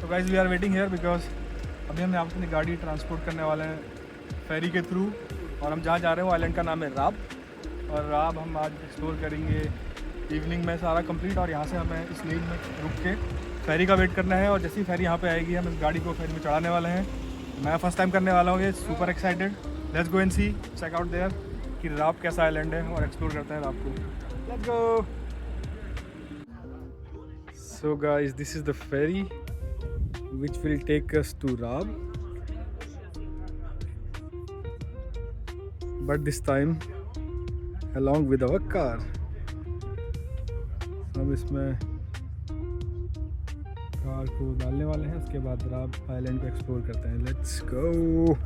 Guys we are waiting here because अभी हम यहाँ पे अपनी गाड़ी ट्रांसपोर्ट करने वाले हैं फेरी के थ्रू, और हम जहाँ जा रहे हैं वो आइलैंड का नाम है राब। और राब हम आज एक्सप्लोर करेंगे इवनिंग में सारा कंप्लीट, और यहाँ से हमें इस लेन में रुक के फेरी का वेट करना है। और जैसी फेरी यहाँ पे आएगी हम इस गाड़ी को फेरी में चढ़ाने वाले हैं। मैं फर्स्ट टाइम करने वाला हूँ ये, super excited. Let's go and see, check out there कि राब कैसा आइलैंड है और एक्सप्लोर करते हैं राब को। Let's go. So guys, this is the ferry which will take us to Raab, but this time along with our car. हम इसमें कार को डालने वाले हैं, उसके बाद राब आइलैंड को एक्सप्लोर करते हैं। Let's go.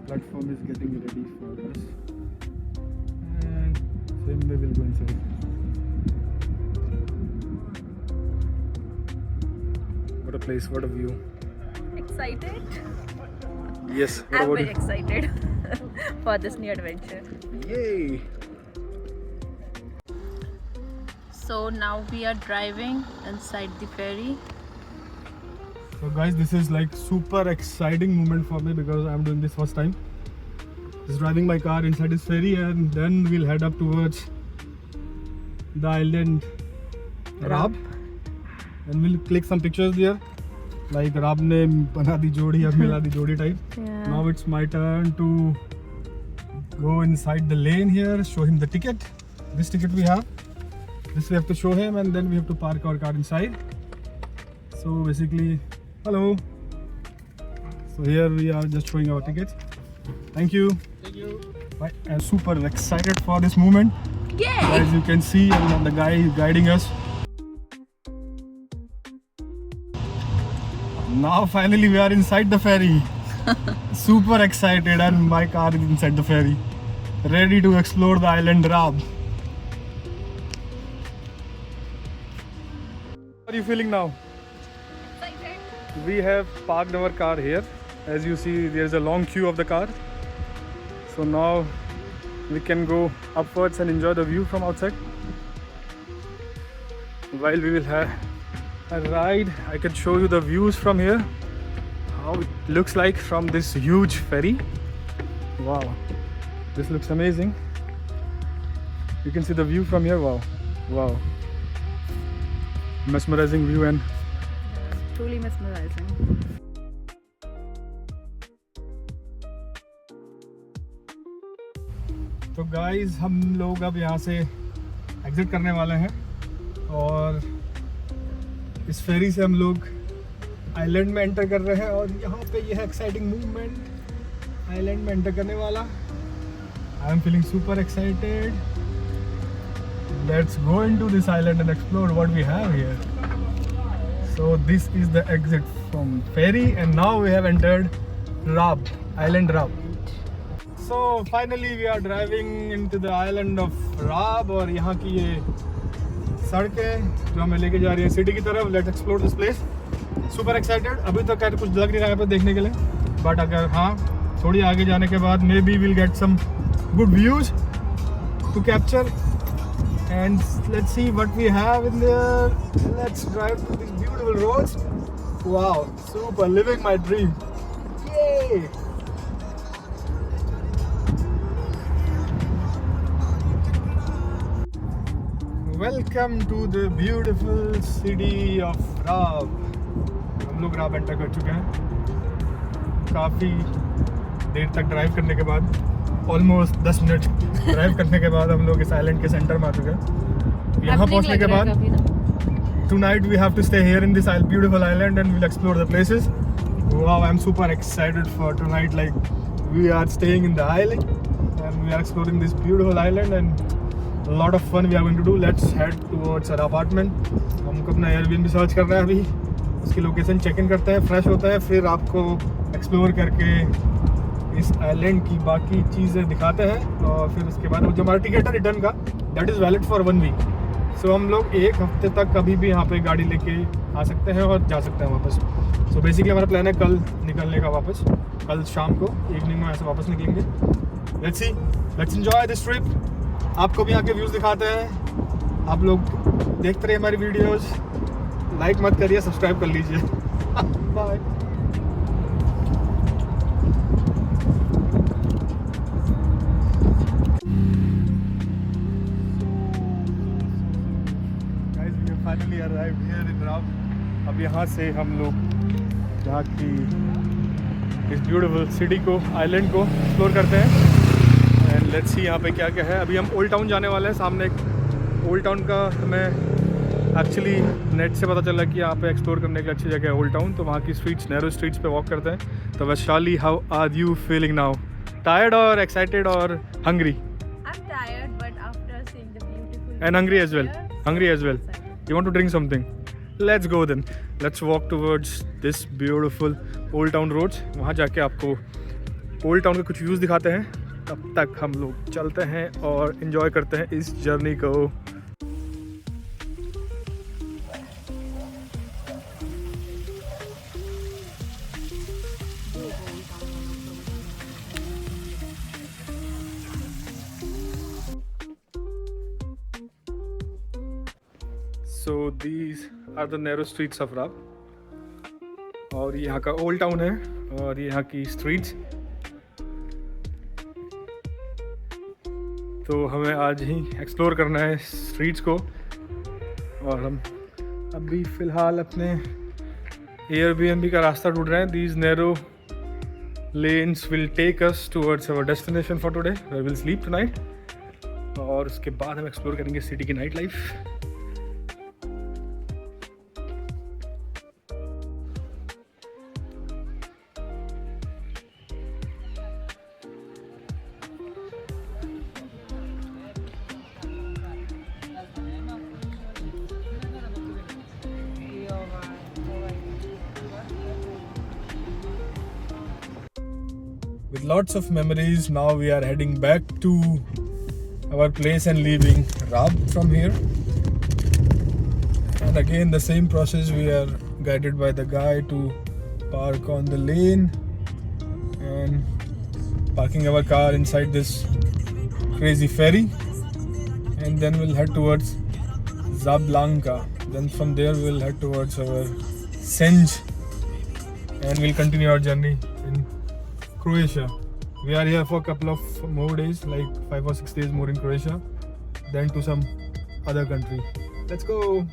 Platform is getting ready for us, and same way we'll go inside. What a place, what a view. Excited? Yes, what I'm about very you? excited for this new adventure. Yay! So now we are driving inside the ferry. So guys, this is like super exciting moment for me because I'm doing this first time. Just driving my car inside this ferry, and then we'll head up towards the island Raab, and we'll click some pictures there. Like Raab ne bana di jodi, ab mila di jodi type. Yeah. Now it's my turn to go inside the lane here, show him the ticket. This ticket we have. This we have to show him, and then we have to park our car inside. So basically, hello. So here we are just showing our tickets. Thank you. Thank you. Bye. I'm super excited for this moment. Yay! As you can see, and the guy is guiding us. Now finally we are inside the ferry. Super excited, and my car is inside the ferry, ready to explore the island Raab. How are you feeling now? Excited. We have parked our car here. As you see, there's a long queue of the car. So now we can go upwards and enjoy the view from outside. While we will have a ride, I can show you the views from here. How it looks like from this huge ferry. Wow, this looks amazing. You can see the view from here. Wow, wow. Mesmerizing view and Truly mesmerizing. तो guys हम लोग अब यहाँ से exit करने वाले हैं, और इस फेरी से हम लोग आइलैंड में एंटर कर रहे हैं। और यहाँ पे ये है एक्साइटिंग मूवमेंट आइलैंड में एंटर करने वाला। I am feeling super excited. Let's go into this island and explore what we have here. So this is the exit from ferry, and now we have entered Raab, island Raab. So finally we are driving into the island of Raab, और यहाँ की ये सड़कें जो हमें लेके जा रही है सिटी की तरफ। Let's explore this place. Super excited. अभी तक तो कुछ लग नहीं रहा है यहाँ पे देखने के लिए, but अगर हाँ थोड़ी आगे जाने के बाद maybe we'll get some good views to capture. And let's see what we have in there. Let's drive to these beautiful roads. Wow, super, living my dream. Yay! Welcome to the beautiful city of Raab. हम लोग राब enter कर चुके हैं। काफ़ी देर तक drive करने के बाद, ऑलमोस्ट 10 मिनट ड्राइव करने के बाद हम लोग इस आइलैंड के सेंटर में आ चुके हैं। यहाँ पहुँचने के बाद tonight we have to stay here in this beautiful island, and we'll explore the places. Wow, I'm super excited for tonight. Like we are staying in the island and we are exploring this beautiful island, and a lot of fun we are going to do. Let's head towards our apartment. हमको अपना Airbnb search करना है अभी, उसकी location check in करते हैं, fresh होता है, फिर आपको एक्सप्लोर करके इस आइलैंड की बाकी चीज़ें दिखाते हैं। और फिर उसके बाद जो हमारा टिकट है रिटर्न का, that is valid for 1 week. So हम लोग एक हफ्ते तक कभी भी यहाँ पे गाड़ी लेके आ सकते हैं और जा सकते हैं वापस। सो बेसिकली हमारा प्लान है कल निकलने का वापस, कल शाम को इवनिंग में ऐसे वापस निकलेंगे। Let's see, let's enjoy this trip. आपको भी यहाँ के व्यूज़ दिखाते हैं। आप लोग देखते रहिए हमारी वीडियोस, लाइक मत करिए, सब्सक्राइब कर लीजिए। Bye. Finally arrived here in Rab. अब यहाँ से हम लोग यहाँ की इस ब्यूटीफुल सिटी को, आइलैंड को एक्सप्लोर करते हैं। एंड लेट्स सी यहाँ पे क्या क्या है। अभी हम ओल्ड टाउन जाने वाले हैं। सामने एक ओल्ड टाउन का हमें एक्चुअली नेट से पता चला कि यहाँ पे एक्सप्लोर करने की अच्छी जगह है ओल्ड टाउन। तो वहाँ की स्ट्रीट्स, नैरो स्ट्रीट्स पे वॉक करते हैं। तो Vaishali, how are you feeling now? Tired और एक्साइटेड और hungry? I'm tired, but after seeing the beautiful And hungry as well. here, Hungry as well. excited. You want to drink something? Let's go then. Let's walk towards this beautiful Old Town roads. वहाँ जाके आपको Old Town के कुछ views दिखाते हैं। तब तक हम लोग चलते हैं और enjoy करते हैं इस जर्नी को। So these are the narrow streets of Raab. और ये यहाँ का ओल्ड टाउन है और ये यहाँ की स्ट्रीट्स। तो हमें आज ही एक्सप्लोर करना है स्ट्रीट्स को। और हम अभी फ़िलहाल अपने एयरबीएनबी का रास्ता ढूंढ रहे हैं। These narrow lanes will take us towards our destination for today, where we'll sleep tonight. और उसके बाद हम एक्सप्लोर करेंगे सिटी की night life. With lots of memories, now we are heading back to our place and leaving Raab from here. And again the same process, we are guided by the guy to park on the lane and parking our car inside this crazy ferry, and then we'll head towards Zablanka. Then from there we'll head towards our Senj and we'll continue our journey in Croatia. We are here for a couple of more days, like 5 or 6 days more in Croatia, then to some other country. Let's go!